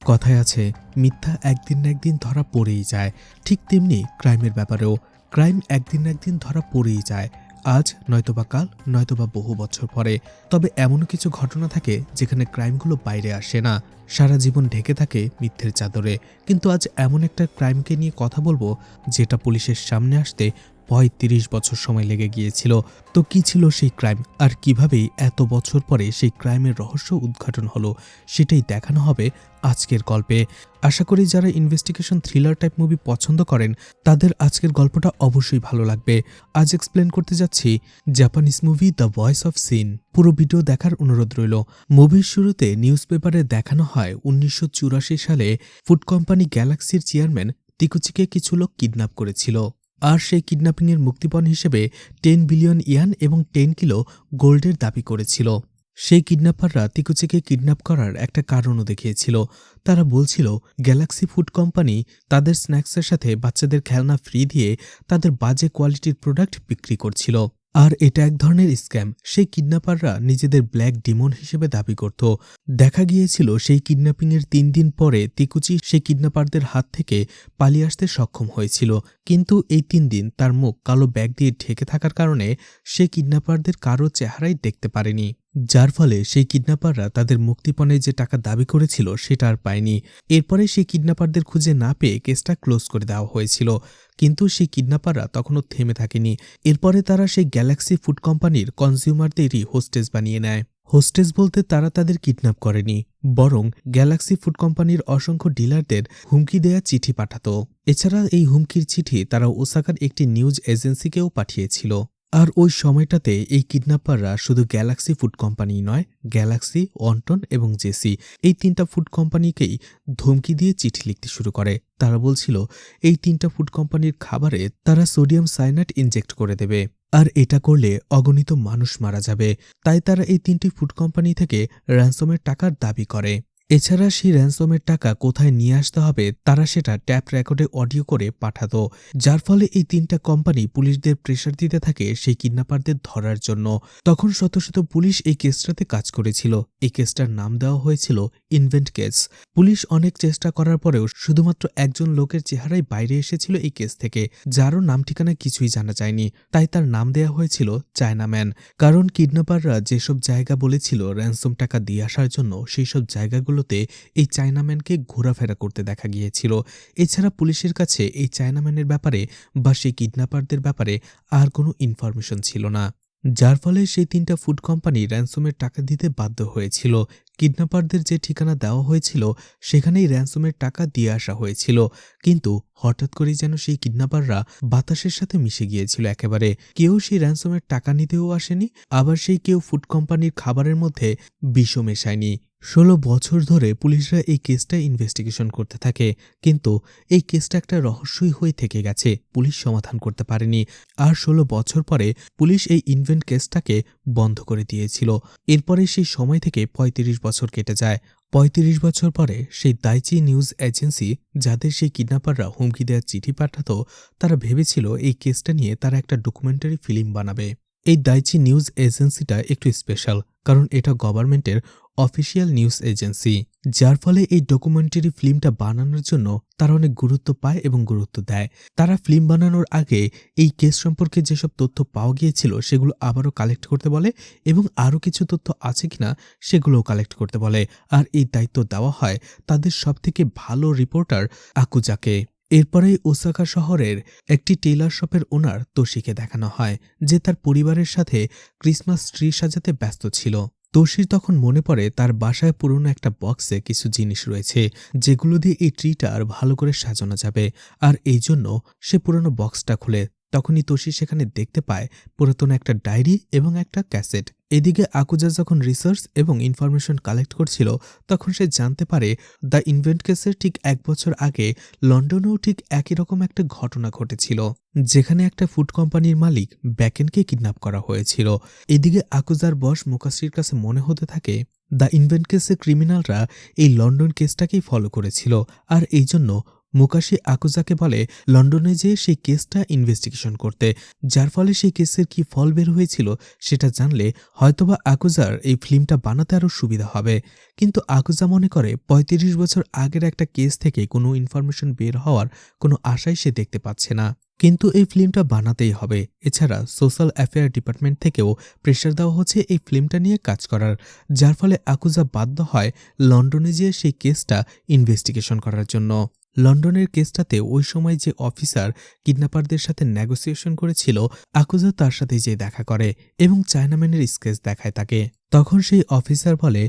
কথায় আছে মিথ্যা একদিন না একদিন ধরা পড়েই যায়। ঠিক তেমনি ক্রাইমের ব্যাপারেও ক্রাইম একদিন না একদিন ধরা পড়েই যায়। আজ নয়তোবা কাল নয়তোবা বহু বছর পরে। তবে এমনও কিছু ঘটনা থাকে যেখানে ক্রাইমগুলো বাইরে আসে না, সারা জীবন ঢেকে থাকে মিথ্যের চাদরে। কিন্তু আজ এমন একটা ক্রাইমকে নিয়ে কথা বলবো যেটা পুলিশের সামনে আসতে ৩৫ বছর সময় লেগে গিয়েছিল। তো কি ছিল সেই ক্রাইম, আর কিভাবেই এত বছর পরে সেই ক্রাইমের রহস্য উদ্ঘাটন হলো, সেটাই দেখানো হবে আজকের গল্পে। আশা করি যারা ইনভেস্টিগেশন থ্রিলার টাইপ মুভি পছন্দ করেন তাদের আজকের গল্পটা অবশ্যই ভালো লাগবে। আজ এক্সপ্লেন করতে যাচ্ছি Japanese movie the voice of sin. পুরো ভিডিও দেখার অনুরোধ রইল। মুভির শুরুতে নিউজ পেপারে দেখানো হয় ১৯৮৪ সালে ফুড কোম্পানি গ্যালাক্সির চেয়ারম্যান তিকুচিকে কিছু লোক কিডন্যাপ করেছিল, আর সেই কিডন্যাপিংয়ের মুক্তিপণ হিসেবে 10 বিলিয়ন ইয়ান এবং 10 কিলো গোল্ডের দাবি করেছিল। সেই কিডন্যাপাররা তিকুচিকে কিডন্যাপ করার একটা কারণও দেখিয়েছিল। তারা বলছিল গ্যালাক্সি ফুড কোম্পানি তাদের স্ন্যাক্সের সাথে বাচ্চাদের খেলনা ফ্রি দিয়ে তাদের বাজে কোয়ালিটির প্রোডাক্ট বিক্রি করছিল, আর এটা এক ধরনের স্ক্যাম। সেই কিডন্যাপাররা নিজেদের ব্ল্যাক ডিমন হিসেবে দাবি করত। দেখা গিয়েছিল সেই কিডন্যাপিংয়ের ৩ দিন পরে তিকুচি সেই কিডন্যাপারদের হাত থেকে পালিয়ে আসতে সক্ষম হয়েছিল, কিন্তু এই ৩ দিন তার মুখ কালো ব্যাগ দিয়ে ঢেকে থাকার কারণে সে কিডন্যাপারদের কারো চেহারাই দেখতে পারেনি, যার ফলে সেই কিডন্যাপাররা তাদের মুক্তিপণে যে টাকা দাবি করেছিল সেটা আর পায়নি। এরপরে সেই কিডন্যাপারদের খুঁজে না পেয়ে কেসটা ক্লোজ করে দেওয়া হয়েছিল, কিন্তু সেই কিডন্যাপাররা তখনও থেমে থাকেনি। এরপরে তারা সেই গ্যালাক্সি ফুড কোম্পানির কনজিউমারদেরই হোস্টেস বানিয়ে নেয়। হোস্টেস বলতে তারা তাদের কিডন্যাপ করেনি, বরং গ্যালাক্সি ফুড কোম্পানির অসংখ্য ডিলারদের হুমকি দেয়া চিঠি পাঠাতো। এছাড়া এই হুমকির চিঠি তারা ওসাকার একটি নিউজ এজেন্সিকেও পাঠিয়েছিল। আর ওই সময়টাতে এই কিডন্যাপাররা শুধু গ্যালাক্সি ফুড কোম্পানি নয়, গ্যালাক্সি, ওয়ান্টন এবং জেসি এই ৩টা ফুড কোম্পানিকেই ধমকি দিয়ে চিঠি লিখতে শুরু করে। তারা বলছিল এই ৩টা ফুড কোম্পানির খাবারে তারা সোডিয়াম সায়ানাইড ইনজেক্ট করে দেবে, আর এটা করলে অগণিত মানুষ মারা যাবে। তাই তারা এই ৩টি ফুড কোম্পানি থেকে র্যানসমের টাকার দাবি করে। এছাড়া সেই র্যানসমের টাকা কোথায় নিয়ে আসতে হবে তারা সেটা ট্যাপ রেকর্ডে অডিও করে পাঠাতো, যার ফলে এই ৩টা কোম্পানি পুলিশদের প্রেশার দিতে থাকে সেই কিডন্যাপারদের ধরার জন্য। তখন শত শত পুলিশ এই কেসটাতে কাজ করেছিল। এই কেসটার নাম দেওয়া হয়েছিল ইনভেন্ট কেস। পুলিশ অনেক চেষ্টা করার পরেও শুধুমাত্র একজন লোকের চেহারাই বাইরে এসেছিল এই কেস থেকে, যারও নাম ঠিকানা কিছুই জানা যায়নি। তাই তার নাম দেওয়া হয়েছিল চায়নাম্যান। কারণ কিডন্যাপাররা যেসব জায়গা বলেছিল র্যানসম টাকা দিয়ে আসার জন্য, সেই সব জায়গাগুলো এই চায়নাম্যানকে ঘোরাফেরা করতে দেখা গিয়েছিল। এছাড়া পুলিশের কাছে এই চায়নাম্যানের ব্যাপারে বা সেই কিডন্যাপারদের ব্যাপারে আর কোনো ইনফরমেশন ছিল না, যার ফলে সেই ৩টা ফুড কোম্পানি র্যানসমের টাকা দিতে বাধ্য হয়েছিল। কিডন্যাপারদের যে ঠিকানা দেওয়া হয়েছিল সেখানেই র্যানসমের টাকা দিয়ে আসা হয়েছিল, কিন্তু হঠাৎ করেই যেন সেই কিডন্যাপাররা বাতাসের সাথে মিশে গিয়েছিল একেবারে। কেউ সেই র্যানসমের টাকা নিতেও আসেনি, আবার সেই কেউ ফুড কোম্পানির খাবারের মধ্যে বিষও মেশায়নি। ১৬ বছর ধরে পুলিশরা এই কেসটা ইনভেস্টিগেশন করতে থাকে, কিন্তু এই কেসটা একটা রহস্যই হয়ে থেকে গেছে, পুলিশ সমাধান করতে পারেনি। আর ১৬ বছর পরে পুলিশ এই ইনভেন্ট কেসটাকে বন্ধ করে দিয়েছিল। এরপরে সেই সময় থেকে ৩৫ বছর কেটে যায়। ৩৫ বছর পরে সেই দাইচি নিউজ এজেন্সি, যাদের সেই কিডন্যাপাররা হুমকি দেওয়ার চিঠি পাঠাতো, তারা ভেবেছিল এই কেসটা নিয়ে তারা একটা ডকুমেন্টারি ফিল্ম বানাবে। এই দাইচি নিউজ এজেন্সিটা একটু স্পেশাল, কারণ এটা গভর্নমেন্টের অফিসিয়াল নিউজ এজেন্সি, যার ফলে এই ডকুমেন্টারি ফিল্মটা বানানোর জন্য তারা অনেক গুরুত্ব পায় এবং গুরুত্ব দেয়। তারা ফিল্ম বানানোর আগে এই কেস সম্পর্কে যেসব তথ্য পাওয়া গিয়েছিল সেগুলো আবারও কালেক্ট করতে বলে, এবং আরও কিছু তথ্য আছে কিনা সেগুলোও কালেক্ট করতে বলে। আর এই দায়িত্ব দেওয়া হয় তাদের সবথেকে ভালো রিপোর্টার আকুজাকে। এরপরেই ওসাকা শহরের একটি টেইলার শপের ওনার তোশিকে দেখানো হয়, যে তার পরিবারের সাথে ক্রিসমাস ট্রি সাজাতে ব্যস্ত ছিল। তোশির তখন মনে পড়ে তার বাসায় পুরনো একটা বক্সে কিছু জিনিস রয়েছে যেগুলো দিয়ে এই ট্রিটা আর ভালো করে সাজানো যাবে, আর এই জন্য সে পুরনো বক্সটা খুলে। তখনই তোশি সেখানে দেখতে পায় পুরাতন একটা ডায়েরি এবং একটা ক্যাসেট। এদিকে আকুজা যখন রিসার্চ এবং ইনফরমেশন কালেক্ট করছিল, তখন সে জানতে পারে দ্য ইনভেন্ট কেসের ঠিক ১ বছর আগে লন্ডনেও ঠিক একই রকম একটা ঘটনা ঘটেছিল, যেখানে একটা ফুড কোম্পানির মালিক ব্যাকেনকে কিডন্যাপ করা হয়েছিল। এদিকে আকুজার বস মুকাশির কাছে মনে হতে থাকে দ্য ইনভেন্ট কেসের ক্রিমিনালরা এই লন্ডন কেসটাকেই ফলো করেছিল, আর এই জন্য মুকাশি আকুজাকে বলে লন্ডনে যেয়ে সেই কেসটা ইনভেস্টিগেশন করতে, যার ফলে সেই কেসের কি ফল বের হয়েছিল সেটা জানলে হয়তোবা আকুজার এই ফিল্মটা বানাতে আরও সুবিধা হবে। কিন্তু আকুজা মনে করে ৩৫ বছর আগের একটা কেস থেকে কোনো ইনফরমেশন বের হওয়ার কোনো আশাই সে দেখতে পাচ্ছে না। কিন্তু এই ফিল্মটা বানাতেই হবে। এছাড়া সোশ্যাল অ্যাফেয়ার ডিপার্টমেন্ট থেকেও প্রেশার দেওয়া হচ্ছে এই ফিল্মটা নিয়ে কাজ করার, যার ফলে আকুজা বাধ্য হয় লন্ডনে যেয়ে সেই কেসটা ইনভেস্টিগেশন করার জন্য। লন্ডনের কেসটাতে ওই সময় যে অফিসার কিডন্যাপারদের সাথে নেগোসিয়েশন করেছিল, আকুজা তার সাথে যে দেখা করে এবং চায়নাম্যানের স্কেচ দেখায় তাকে। তখন সেই অফিসার বলে,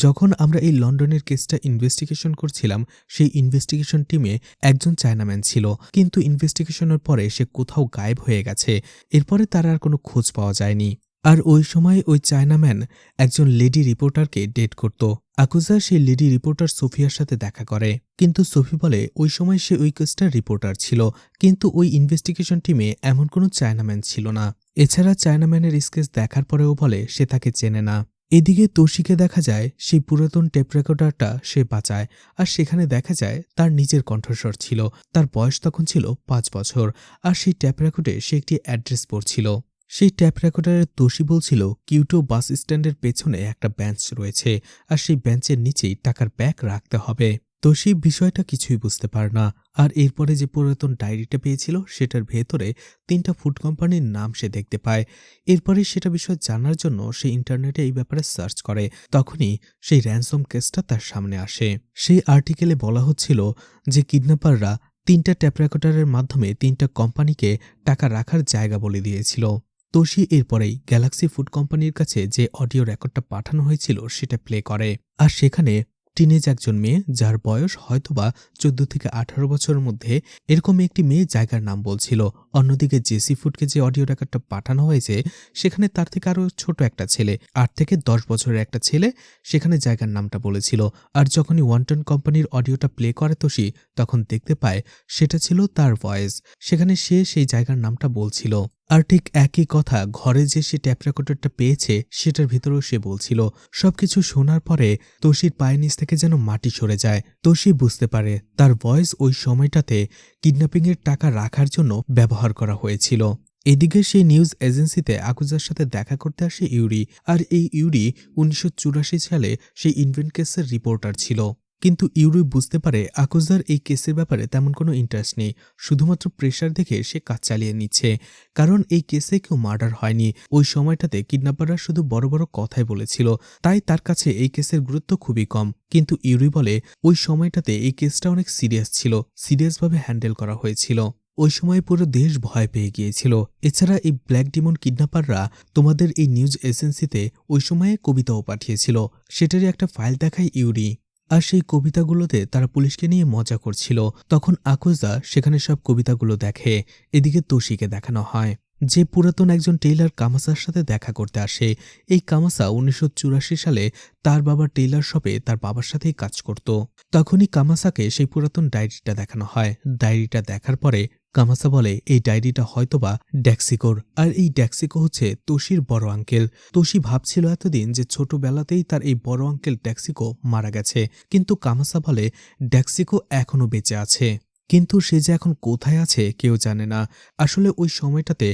যখন আমরা এই লন্ডনের কেসটা ইনভেস্টিগেশন করছিলাম সেই ইনভেস্টিগেশন টিমে একজন চায়নাম্যান ছিল, কিন্তু ইনভেস্টিগেশনের পরে সে কোথাও গায়েব হয়ে গেছে। এরপরে তার আর কোনো খোঁজ পাওয়া যায়নি। আর ওই সময় ওই চায়নাম্যান একজন লেডি রিপোর্টারকে ডেট করত। আকুজা সেই লেডি রিপোর্টার সোফিয়ার সাথে দেখা করে, কিন্তু সোফি বলে ওই সময় সে ওই কেসটার রিপোর্টার ছিল, কিন্তু ওই ইনভেস্টিগেশন টিমে এমন কোনো চায়নাম্যান ছিল না। এছাড়া চায়নাম্যানের স্কেচ দেখার পরেও বলে সে তাকে চেনে না। এদিকে তোশিকে দেখা যায় সেই পুরাতন টেপ রেকর্ডারটা সে বাঁচায়, আর সেখানে দেখা যায় তার নিজের কণ্ঠস্বর ছিল। তার বয়স তখন ছিল ৫ বছর, আর সেই ট্যাপ রেকর্ডে সে একটি অ্যাড্রেস পড়ছিল। সেই ট্যাপ রেকর্ডারের তোশি বলছিল কিউটো বাস স্ট্যান্ডের পেছনে একটা বেঞ্চ রয়েছে, আর সেই বেঞ্চের নিচেই টাকার ব্যাগ রাখতে হবে। তোশি বিষয়টা কিছুই বুঝতে পারে না। আর এরপরে যে পুরাতন ডায়েরিটা পেয়েছিল সেটার ভেতরে ৩টা ফুড কোম্পানির নাম সে দেখতে পায়। এরপরে সেটা বিষয় জানার জন্য সে ইন্টারনেটে এই ব্যাপারে সার্চ করে। তখনই সেই র্যানসম কেসটা তার সামনে আসে। সেই আর্টিকেলে বলা হচ্ছিল যে কিডন্যাপাররা ৩টা ট্যাপ রেকর্ডারের মাধ্যমে ৩টা কোম্পানিকে টাকা রাখার জায়গা বলে দিয়েছিল। তোশি এরপরেই গ্যালাক্সি ফুড কোম্পানির কাছে যে অডিও রেকর্ডটা পাঠানো হয়েছিল সেটা প্লে করে, আর সেখানে টিনেজ একজন মেয়ে, যার বয়স হয়তোবা ১৪ থেকে ১৮ বছরের মধ্যে, এরকম একটি মেয়ে জায়গার নাম বলছিল। অন্যদিকে জেসি ফুডকে যে অডিও রেকর্ডটা পাঠানো হয়েছে সেখানে তার থেকে আরও ছোট একটা ছেলে, ৮ থেকে ১০ বছরের একটা ছেলে, সেখানে জায়গার নামটা বলেছিল। আর যখনই ওয়ান্টন কোম্পানির অডিওটা প্লে করে তোশি, তখন দেখতে পায় সেটা ছিল তার ভয়েস। সেখানে সে সেই জায়গার নামটা বলছিল। আর ঠিক একই কথা ঘরে যে সে ট্যাপ রেকর্ডারটা পেয়েছে সেটার ভিতরেও সে বলছিল। সবকিছু শোনার পরে তোশির পায়ের নিচ থেকে যেন মাটি সরে যায়। তোশি বুঝতে পারে তার ভয়েস ওই সময়টাতে কিডন্যাপিংয়ের টাকা রাখার জন্য ব্যবহার করা হয়েছিল। এদিকে সেই নিউজ এজেন্সিতে আকুজার সাথে দেখা করতে আসে ইউরি, আর এই ইউরি ১৯৮৪ সালে সেই ইনভেন্ট কেসের রিপোর্টার ছিল। কিন্তু ইউরি বুঝতে পারে আকুজার এই কেসের ব্যাপারে তেমন কোনো ইন্টারেস্ট নেই, শুধুমাত্র প্রেশার দেখে সে কাজ চালিয়ে নিচ্ছে। কারণ এই কেসে কেউ মার্ডার হয়নি, ওই সময়টাতে কিডন্যাপাররা শুধু বড় বড় কথাই বলেছিল, তাই তার কাছে এই কেসের গুরুত্ব খুবই কম। কিন্তু ইউরি বলে ওই সময়টাতে এই কেসটা অনেক সিরিয়াস ছিল, সিরিয়াসভাবে হ্যান্ডেল করা হয়েছিল। ওই সময় পুরো দেশ ভয় পেয়ে গিয়েছিল। এছাড়া এই ব্ল্যাক ডিমন কিডন্যাপাররা তোমাদের এই নিউজ এজেন্সিতে ওই সময়ে কবিতাও পাঠিয়েছিল, সেটারই একটা ফাইল দেখায় ইউরি। আর সেই কবিতাগুলোতে তারা পুলিশকে নিয়ে মজা করছিল। তখন আকুজা সেখানে সব কবিতাগুলো দেখে। এদিকে তোশিকে দেখানো হয় যে পুরাতন একজন টেইলার কামাসার সাথে দেখা করতে আসে। এই কামাসা ১৯৮৪ সালে তার বাবার টেইলার শপে তার বাবার সাথেই কাজ করত। তখনই কামাসাকে সেই পুরাতন ডায়েরিটা দেখানো হয়। ডায়েরিটা দেখার পরে কামাসা বলে এই ডায়েরিটা হয়তোবা ড্যাক্সিকোর, আর এই ড্যাক্সিকো হচ্ছে তোশির বড় আঙ্কেল। তোশি ভাবছিল এতদিন যে ছোটবেলাতেই তার এই বড় আঙ্কেল ড্যাক্সিকো মারা গেছে, কিন্তু কামাসা বলে ড্যাক্সিকো এখনও বেঁচে আছে, কিন্তু সে যে এখন কোথায় আছে কেউ জানে না। আসলে ওই সময়টাতে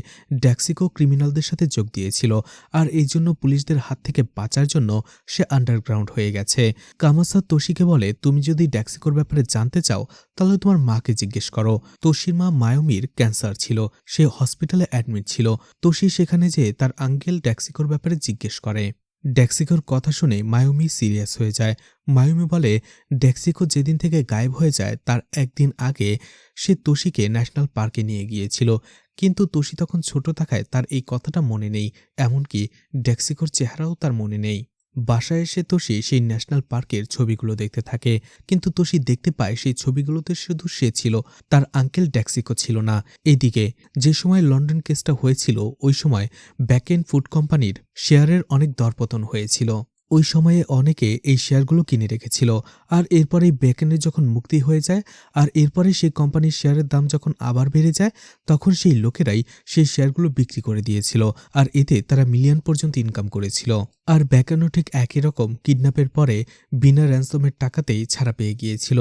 ড্যাক্সিকো ক্রিমিনালদের সাথে যোগ দিয়েছিল, আর এই জন্য পুলিশদের হাত থেকে বাঁচার জন্য সে আন্ডারগ্রাউন্ড হয়ে গেছে। কামাসা তোশিকে বলে তুমি যদি ড্যাক্সিকোর ব্যাপারে জানতে চাও তাহলে তোমার মাকে জিজ্ঞেস করো। তোশির মা মায়োমির ক্যান্সার ছিল, সে হসপিটালে অ্যাডমিট ছিল। তোশি সেখানে যেয়ে তার আঙ্কেল ড্যাক্সিকোর ব্যাপারে জিজ্ঞেস করে। ড্যাক্সিকোর কথা শুনে মায়োমি সিরিয়াস হয়ে যায়। মায়োমি বলে ড্যাক্সিকো যেদিন থেকে গায়েব হয়ে যায় তার একদিন আগে সে তোশিকে ন্যাশনাল পার্কে নিয়ে গিয়েছিল, কিন্তু তোশি তখন ছোট থাকায় তার এই কথাটা মনে নেই, এমনকি ড্যাক্সিকোর চেহারাও তার মনে নেই। বাসায় এসে তোশি সেই ন্যাশনাল পার্কের ছবিগুলো দেখতে থাকে, কিন্তু তোশি দেখতে পায় সেই ছবিগুলোতে শুধু সে ছিল, তার আঙ্কেল ড্যাক্সিকো ছিল না। এদিকে যে সময় লন্ডন কেসটা হয়েছিল ওই সময় ব্যাকএন্ড ফুড কোম্পানির শেয়ারের অনেক দরপতন হয়েছিল। ওই সময়ে অনেকে এই শেয়ারগুলো কিনে রেখেছিল, আর এরপরে ব্যাকএন্ডের যখন মুক্তি হয়ে যায় আর এরপরে সেই কোম্পানির শেয়ারের দাম যখন আবার বেড়ে যায়, তখন সেই লোকেরাই সেই শেয়ারগুলো বিক্রি করে দিয়েছিল, আর এতে তারা মিলিয়ন পর্যন্ত ইনকাম করেছিল। আর ব্যাকএন্ডও ঠিক একই রকম কিডন্যাপের পরে বিনা র্যানসমের টাকাতেই ছাড়া পেয়ে গিয়েছিল।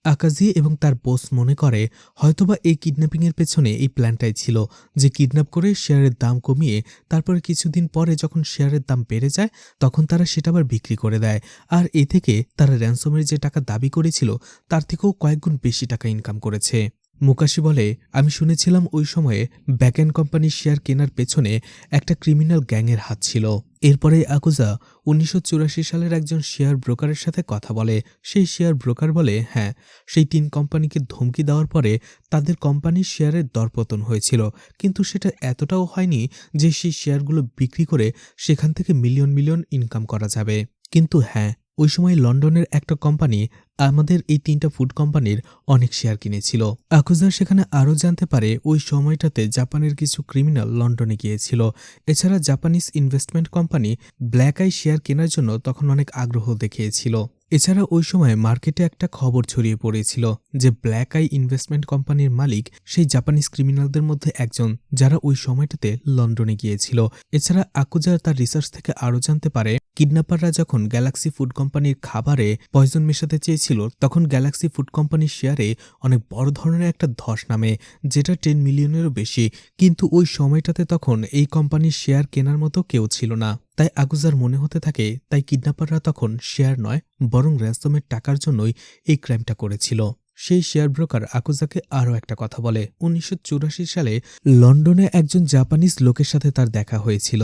আকাজি এবং তার বস মনে করে হয়তোবা এই কিডন্যাপিংয়ের পেছনে এই প্ল্যানটাই ছিল যে কিডন্যাপ করে শেয়ারের দাম কমিয়ে তারপরে কিছুদিন পরে যখন শেয়ারের দাম বেড়ে যায় তখন তারা সেটা আবার বিক্রি করে দেয়। আর এ থেকে তারা র্যানসমের যে টাকা দাবি করেছিল তার থেকেও কয়েকগুণ বেশি টাকা ইনকাম করেছে। মুকাশি বলে, আমি শুনেছিলাম ওই সময়ে ব্যাকএন্ড কোম্পানির শেয়ার কেনার পেছনে একটা ক্রিমিনাল গ্যাংয়ের হাত ছিল। এরপরে আকুজা 1984 সালের একজন শেয়ার ব্রোকারের সাথে কথা বলে। সেই শেয়ার ব্রোকার বলে, হ্যাঁ, সেই 3 কোম্পানিকে ধমকি দেওয়ার পরে তাদের কোম্পানির শেয়ারের দরপতন হয়েছিল, কিন্তু সেটা এতটাও হয়নি যে সেই শেয়ারগুলো বিক্রি করে সেখান থেকে মিলিয়ন মিলিয়ন ইনকাম করা যাবে। কিন্তু হ্যাঁ, ওই সময় লন্ডনের একটা কোম্পানি আমাদের এই 3টা ফুড কোম্পানির অনেক শেয়ার কিনেছিল। আকুজা সেখানে আরও জানতে পারে ওই সময়টাতে জাপানের কিছু ক্রিমিনাল লন্ডনে গিয়েছিল। এছাড়া Japanese investment company black eye share কেনার জন্য তখন অনেক আগ্রহ দেখিয়েছিল। এছাড়া ওই সময় মার্কেটে একটা খবর ছড়িয়ে পড়েছিল যে ব্ল্যাক আই ইনভেস্টমেন্ট কোম্পানির মালিক সেই জাপানিজ ক্রিমিনালদের মধ্যে একজন যারা ওই সময়টাতে লন্ডনে গিয়েছিল। এছাড়া আকুজা তার রিসার্চ থেকে আরও জানতে পারে কিডন্যাপাররা যখন গ্যালাক্সি ফুড কোম্পানির খাবারে পয়জন মেশাতে চেয়েছিল তখন গ্যালাক্সি ফুড কোম্পানির শেয়ারে অনেক বড় ধরনের একটা ধস নামে, যেটা 10 মিলিয়নেরও বেশি। কিন্তু ওই সময়টাতে তখন এই কোম্পানির শেয়ার কেনার মতো কেউ ছিল না। তাই আকুজার মনে হতে থাকে তাই কিডন্যাপাররা তখন শেয়ার নয় বরং র্যানসমের টাকার জন্যই এই ক্রাইমটা করেছিল। সেই শেয়ার ব্রোকার আকুজাকে আরও একটা কথা বলে, 1984 সালে লন্ডনে একজন জাপানিজ লোকের সাথে তার দেখা হয়েছিল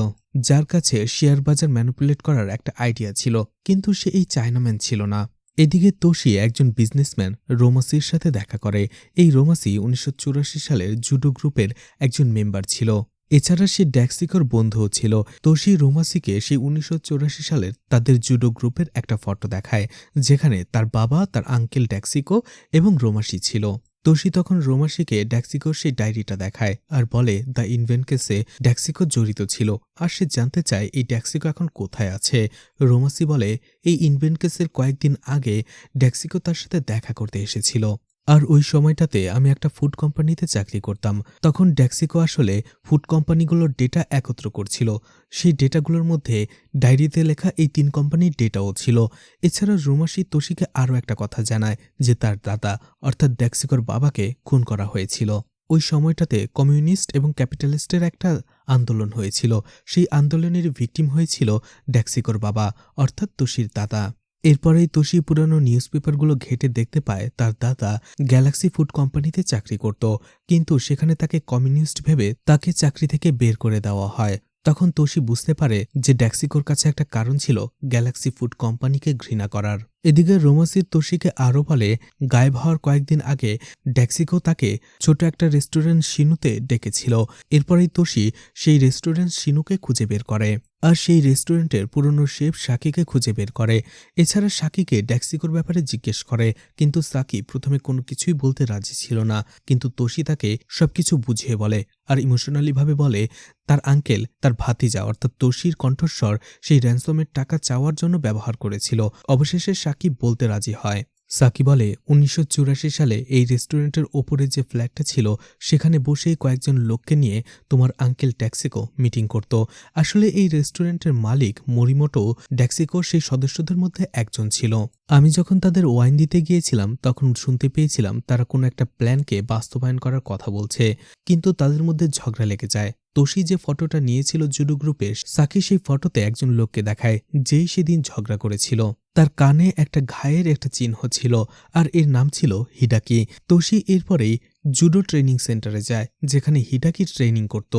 যার কাছে শেয়ার বাজার ম্যানিপুলেট করার একটা আইডিয়া ছিল, কিন্তু সে এই চায়নাম্যান ছিল না। এদিকে তোশি একজন বিজনেসম্যান রোমাসির সাথে দেখা করে। এই রোমাসি 1984 সালের জুডো গ্রুপের একজন মেম্বার ছিল। এছাড়া সে ড্যাক্সিকোর বন্ধুও ছিল। তোশি রোমাসিকে সেই 1984 সালের তাদের জুডো গ্রুপের একটা ফটো দেখায় যেখানে তার বাবা, তার আঙ্কেল ড্যাক্সিকো এবং রোমাসি ছিল। তোশি তখন রোমাসিকে ড্যাক্সিকোর সেই ডায়েরিটা দেখায় আর বলে দ্য ইনভেন্ট কেসে ড্যাক্সিকো জড়িত ছিল আর সে জানতে চায় এই ড্যাক্সিকো এখন কোথায় আছে। রোমাসি বলে এই ইনভেন্ট কেসের কয়েকদিন আগে ড্যাক্সিকো তার সাথে দেখা করতে এসেছিল আর ওই সময়টাতে আমি একটা ফুড কোম্পানিতে চাকরি করতাম। তখন ড্যাক্সিকো আসলে ফুড কোম্পানিগুলোর ডেটা একত্র করছিল। সেই ডেটাগুলোর মধ্যে ডায়েরিতে লেখা এই 3 কোম্পানির ডেটাও ছিল। এছাড়া রোমাসি তোশিকে আরও একটা কথা জানায় যে তার দাদা অর্থাৎ ড্যাক্সিকোর বাবাকে খুন করা হয়েছিল। ওই সময়টাতে কমিউনিস্ট এবং ক্যাপিটালিস্টের একটা আন্দোলন হয়েছিল। সেই আন্দোলনের ভিকটিম হয়েছিল ড্যাক্সিকোর বাবা অর্থাৎ তোশির দাদা। এরপরেই তোশি পুরানো নিউজ পেপারগুলো ঘেঁটে দেখতে পায় তার দাদা গ্যালাক্সি ফুড কোম্পানিতে চাকরি করত, কিন্তু সেখানে তাকে কমিউনিস্ট ভেবে তাকে চাকরি থেকে বের করে দেওয়া হয়। তখন তোশি বুঝতে পারে যে ড্যাক্সিকোর কাছে একটা কারণ ছিল গ্যালাক্সি ফুড কোম্পানিকে ঘৃণা করার। এদিকে রোমাসির তোশিকে আরও বলে গায়েব হওয়ার কয়েকদিন আগে ড্যাক্সিকো তাকে ছোট একটা রেস্টুরেন্ট শিনুতে ডেকেছিল। এরপরেই তোশি সেই রেস্টুরেন্ট শিনুকে খুঁজে বের করে আর সেই রেস্টুরেন্টের পুরনো শেফ সাকিকে খুঁজে বের করে। এছাড়া সাকিকে ড্যাক্সিকোর ব্যাপারে জিজ্ঞেস করে, কিন্তু সাকি প্রথমে কোনো কিছুই বলতে রাজি ছিল না, কিন্তু তোশি তাকে সবকিছু বুঝিয়ে বলে আর ইমোশনালি ভাবে বলে তার আঙ্কেল তার ভাতিজা অর্থাৎ তোশির কণ্ঠস্বর সেই র্যানসমের টাকা চাওয়ার জন্য ব্যবহার করেছিল। অবশেষে সাকি বলতে রাজি হয়। সাকি বলে 1984 সালে এই রেস্টুরেন্টের ওপরে যে ফ্ল্যাটটা ছিল সেখানে বসেই কয়েকজন লোককে নিয়ে তোমার আঙ্কেল ড্যাক্সিকো মিটিং করত। আসলে এই রেস্টুরেন্টের মালিক মরিমোটো ড্যাক্সিকো সেই সদস্যদের মধ্যে একজন ছিল। আমি যখন তাদের ওয়াইন দিতে গিয়েছিলাম তখন শুনতে পেয়েছিলাম তারা কোনো একটা প্ল্যানকে বাস্তবায়ন করার কথা বলছে, কিন্তু তাদের মধ্যে ঝগড়া লেগে যায়। তোশি যে ফটোটা নিয়েছিল জুডো গ্রুপের, সাকি সেই ফটোতে একজন লোককে দেখায় যেই সেদিন ঝগড়া করেছিল। তার কানে একটা ঘায়ের একটা চিহ্ন ছিল আর এর নাম ছিল হিডাকি। তোশি এরপরেই জুডো ট্রেনিং সেন্টারে যায় যেখানে হিডাকি ট্রেনিং করত।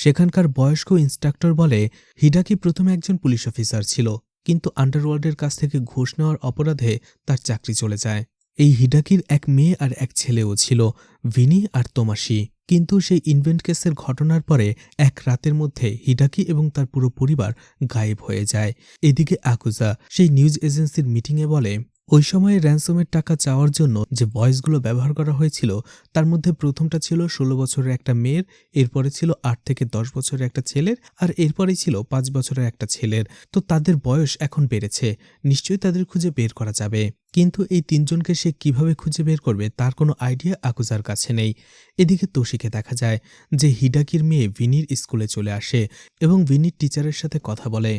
সেখানকার বয়স্ক ইন্সট্রাক্টর বলে হিডাকি প্রথমে একজন পুলিশ অফিসার ছিল, কিন্তু আন্ডারওয়ার্ল্ডের কাছ থেকে ঘুষ নেওয়ার অপরাধে তার চাকরি চলে যায়। এই হিডাকির এক মেয়ে আর এক ছেলেও ছিল, ভিনি আর তোমাশি। কিন্তু সেই ইনভেন্ট কেসের ঘটনার পরে এক রাতের মধ্যে হিডাকি এবং তার পুরো পরিবার গায়েব হয়ে যায়। এদিকে আকুজা সেই নিউজ এজেন্সির মিটিংয়ে বলে ওই সময়ে র্যানসমের টাকা চাওয়ার জন্য যে ভয়েসগুলো ব্যবহার করা হয়েছিল তার মধ্যে প্রথমটা ছিল 16 বছরের একটা মেয়ের, এরপরে ছিল 8 থেকে 10 বছরের একটা ছেলের আর এরপরেই ছিল 5 বছরের একটা ছেলের। তো তাদের বয়স এখন বেড়েছে, নিশ্চয়ই তাদের খুঁজে বের করা যাবে। কিন্তু এই 3 জনকে সে কিভাবে খুঁজে বের করবে তার কোনো আইডিয়া আকুজার কাছে নেই। এদিকে তোশিকে দেখা যায় যে হিডাকির মেয়ে ভিনির স্কুলে চলে আসে এবং ভিনির টিচারের সাথে কথা বলে।